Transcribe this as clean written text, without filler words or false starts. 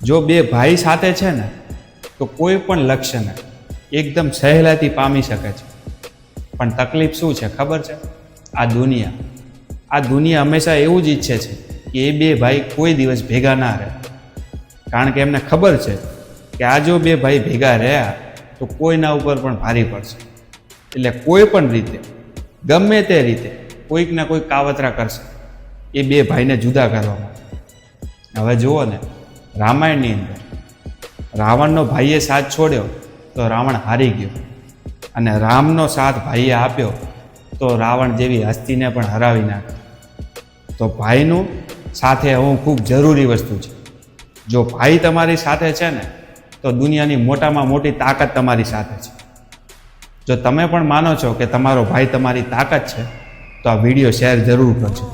જો બે ભાઈ સાથે છે ને તો કોઈ પણ લક્ષ્યને એકદમ સહેલાઈથી પામી શકે છે, પણ તકલીફ શું છે ખબર છે? આ દુનિયા હંમેશા એવું જ ઈચ્છે છે કે એ બે ભાઈ કોઈ દિવસ ભેગા ના રહે, કારણ કે એમને ખબર છે કે આ જો બે ભાઈ ભેગા રહ્યા તો કોઈના ઉપર પણ ભારી પડશે, એટલે કોઈ પણ રીતે ગમે તે રીતે કોઈક ને કોઈક કાવતરા કરશે એ બે ભાઈને જુદા કરવામાં. હવે જુઓ ને, રામાયણની અંદર રાવણનો ભાઈએ સાથ છોડ્યો તો રાવણ હારી ગયો, અને રામનો સાથ ભાઈએ આપ્યો તો રાવણ જેવી હસ્તીને પણ હરાવી નાખી. તો ભાઈનું સાથે હોવું ખૂબ જરૂરી વસ્તુ છે. જો ભાઈ તમારી સાથે છે ને તો દુનિયાની મોટામાં મોટી તાકાત તમારી સાથે છે. જો તમે પણ માનો છો કે તમારો ભાઈ તમારી તાકાત છે તો આ વિડીયો શેર જરૂર કરજો.